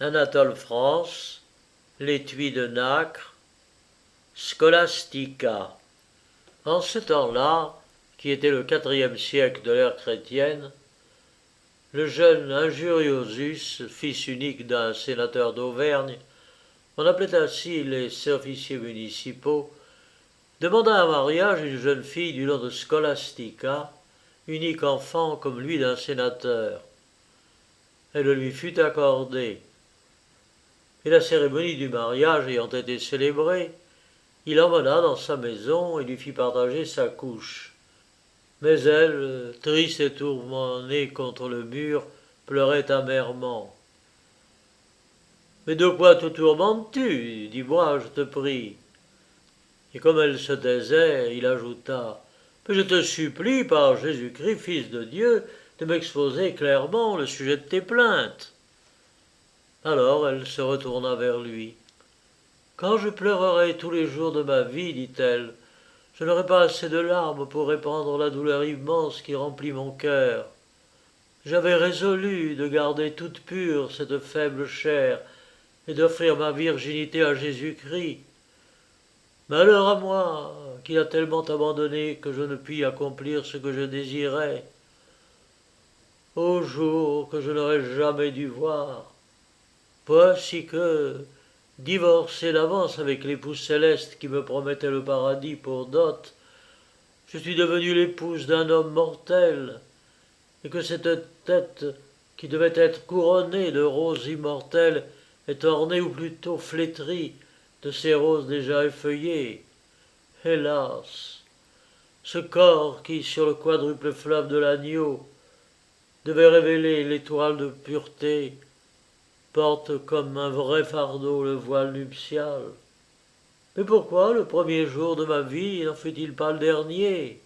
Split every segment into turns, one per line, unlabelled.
Anatole France, l'étui de nacre, Scholastica. En ce temps-là, qui était le IVe siècle de l'ère chrétienne, le jeune Injuriosus, fils unique d'un sénateur d'Auvergne, on appelait ainsi les officiers municipaux, demanda en mariage une jeune fille du nom de Scholastica, unique enfant comme lui d'un sénateur. Elle lui fut accordée. Et la cérémonie du mariage ayant été célébrée, il l'emmena dans sa maison et lui fit partager sa couche. Mais elle, triste et tourmentée contre le mur, pleurait amèrement. « Mais de quoi te tourmentes-tu ? Dis-moi, je te prie. » Et comme elle se taisait, il ajouta « Mais je te supplie, par Jésus-Christ, Fils de Dieu, de m'exposer clairement le sujet de tes plaintes. » Alors elle se retourna vers lui. « Quand je pleurerai tous les jours de ma vie, dit-elle, je n'aurai pas assez de larmes pour répandre la douleur immense qui remplit mon cœur. J'avais résolu de garder toute pure cette faible chair et d'offrir ma virginité à Jésus-Christ. Malheur à moi, qui l'a tellement abandonné que je ne puis accomplir ce que je désirais. Ô jour que je n'aurais jamais dû voir. Voici que, divorcé d'avance avec l'épouse céleste qui me promettait le paradis pour dot, je suis devenue l'épouse d'un homme mortel, et que cette tête qui devait être couronnée de roses immortelles est ornée ou plutôt flétrie de ces roses déjà effeuillées. Hélas, ce corps qui, sur le quadruple fleuve de l'agneau, devait révéler l'étoile de pureté, porte comme un vrai fardeau le voile nuptial. Mais pourquoi le premier jour de ma vie n'en fut-il pas le dernier?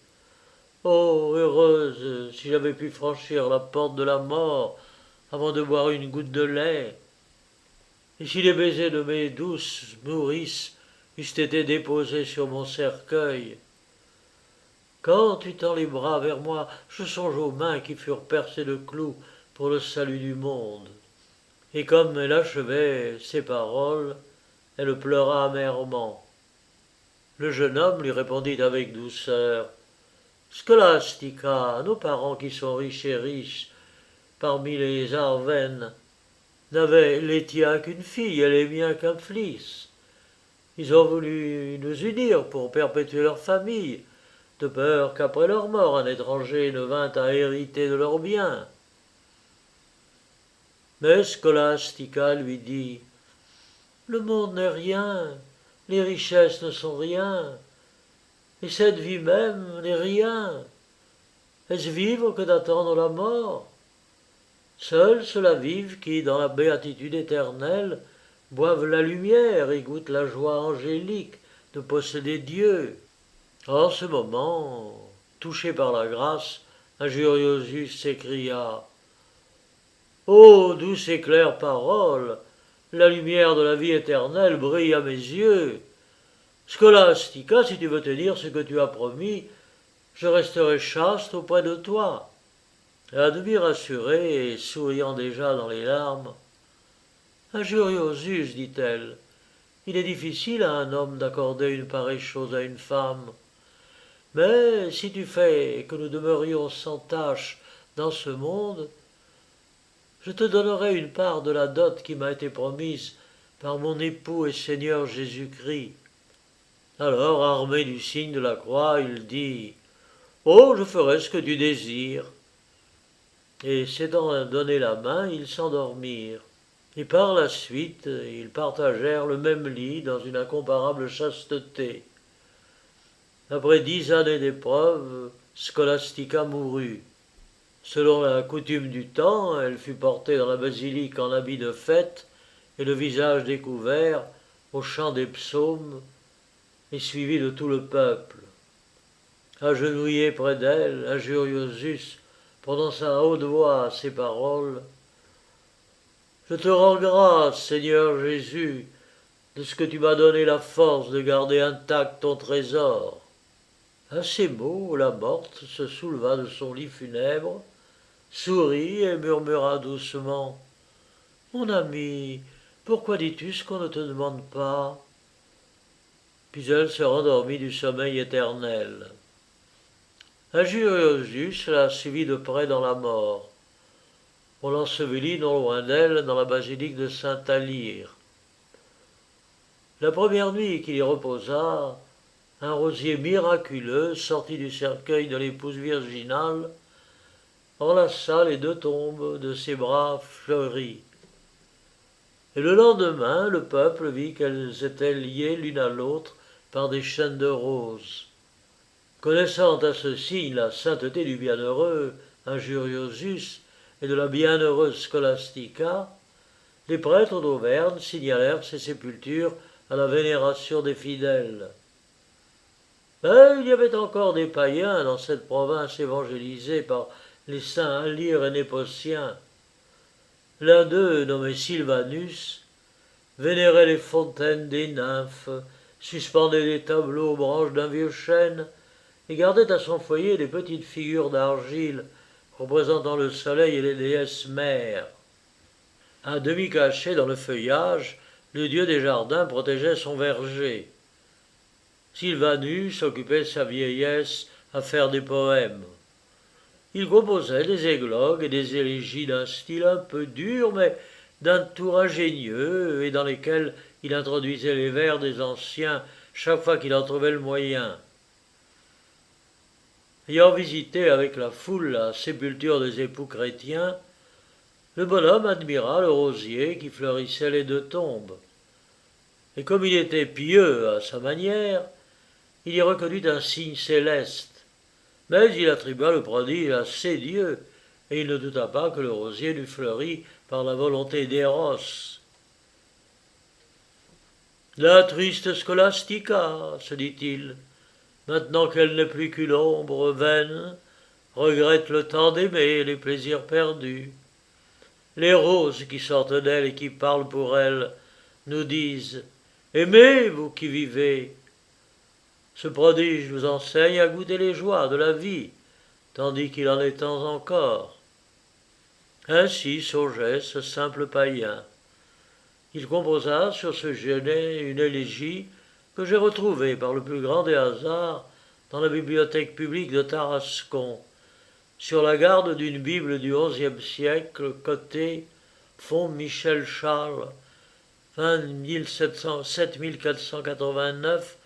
Oh, heureuse, si j'avais pu franchir la porte de la mort avant de boire une goutte de lait, et si les baisers de mes douces nourrices eussent été déposés sur mon cercueil. Quand tu tends les bras vers moi, je songe aux mains qui furent percées de clous pour le salut du monde. » Et comme elle achevait ces paroles, elle pleura amèrement. Le jeune homme lui répondit avec douceur « Scholastica, nos parents qui sont riches parmi les Arvennes, n'avaient les tiens qu'une fille et les miens qu'un fils. Ils ont voulu nous unir pour perpétuer leur famille, de peur qu'après leur mort un étranger ne vînt à hériter de leurs biens. » Mais Scholastica lui dit « Le monde n'est rien, les richesses ne sont rien, et cette vie même n'est rien. Est-ce vivre que d'attendre la mort? Seuls ceux-là vivent qui, dans la béatitude éternelle, boivent la lumière et goûtent la joie angélique de posséder Dieu. » En ce moment, touché par la grâce, Injuriosus s'écria « Ô douce et claire parole, la lumière de la vie éternelle brille à mes yeux. Scholastica, si tu veux tenir ce que tu as promis, je resterai chaste auprès de toi. » À demi rassurée et souriant déjà dans les larmes, « Injuriosus, dit-elle, il est difficile à un homme d'accorder une pareille chose à une femme. Mais si tu fais que nous demeurions sans tache dans ce monde, je te donnerai une part de la dot qui m'a été promise par mon époux et Seigneur Jésus-Christ. » Alors, armé du signe de la croix, il dit « Oh, je ferai ce que tu désires. » Et s'étant donné la main, ils s'endormirent. Et par la suite, ils partagèrent le même lit dans une incomparable chasteté. Après 10 années d'épreuves, Scholastica mourut. Selon la coutume du temps, elle fut portée dans la basilique en habit de fête et le visage découvert au chant des psaumes et suivie de tout le peuple. Agenouillé près d'elle, Injuriosus prononça à haute voix ces paroles « Je te rends grâce, Seigneur Jésus, de ce que tu m'as donné la force de garder intact ton trésor. » À ces mots, la morte se souleva de son lit funèbre, sourit et murmura doucement « Mon ami, pourquoi dis-tu ce qu'on ne te demande pas? Puis elle se rendormit du sommeil éternel. Injuriosus la suivit de près dans la mort. On l'ensevelit non loin d'elle dans la basilique de Saint-Alyre. La première nuit qu'il y reposa, un rosier miraculeux sorti du cercueil de l'épouse virginale enlaça les deux tombes de ses bras fleuris. Et le lendemain, le peuple vit qu'elles étaient liées l'une à l'autre par des chaînes de roses. Connaissant à ce signe la sainteté du bienheureux Injuriosus et de la bienheureuse Scholastica, les prêtres d'Auvergne signalèrent ces sépultures à la vénération des fidèles. Mais il y avait encore des païens dans cette province évangélisée par les saints Alyre et Népotien. L'un d'eux, nommé Sylvanus, vénérait les fontaines des nymphes, suspendait des tableaux aux branches d'un vieux chêne et gardait à son foyer des petites figures d'argile représentant le soleil et les déesses mères. À demi caché dans le feuillage, le dieu des jardins protégeait son verger. Sylvanus occupait sa vieillesse à faire des poèmes. Il composait des églogues et des élégies d'un style un peu dur, mais d'un tour ingénieux, et dans lesquels il introduisait les vers des anciens chaque fois qu'il en trouvait le moyen. Ayant visité avec la foule la sépulture des époux chrétiens, le bonhomme admira le rosier qui fleurissait les deux tombes. Et comme il était pieux à sa manière, il y reconnut un signe céleste. Mais il attribua le prodige à ses dieux, et il ne douta pas que le rosier n'eût fleuri par la volonté d'Eros. La triste Scholastica, se dit-il, maintenant qu'elle n'est plus qu'une ombre vaine, regrette le temps d'aimer et les plaisirs perdus. Les roses qui sortent d'elle et qui parlent pour elle nous disent « Aimez, vous qui vivez !» Ce prodige vous enseigne à goûter les joies de la vie, tandis qu'il en est temps encore. Ainsi songeait ce simple païen. Il composa sur ce genêt une élégie que j'ai retrouvée par le plus grand des hasards dans la bibliothèque publique de Tarascon, sur la garde d'une Bible du XIe siècle, cotée Fond Michel Charles, 7489,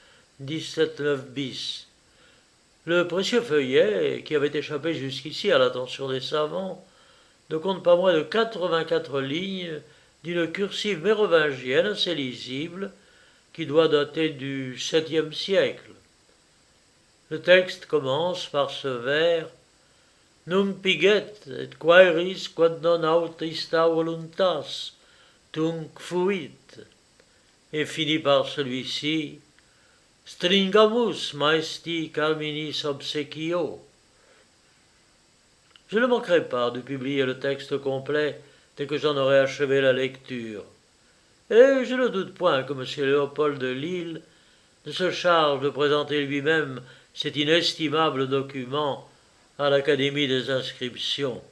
17,9 bis. Le précieux feuillet, qui avait échappé jusqu'ici à l'attention des savants, ne compte pas moins de 84 lignes d'une cursive mérovingienne assez lisible, qui doit dater du 7e siècle. Le texte commence par ce vers Nunc piget et quaeris quod non autista voluntas, tunc fuit, et finit par celui-ci Stringamus maesti carminis obsequio. Je ne manquerai pas de publier le texte complet dès que j'en aurai achevé la lecture. Et je ne doute point que M. Léopold de Lille ne se charge de présenter lui-même cet inestimable document à l'Académie des inscriptions.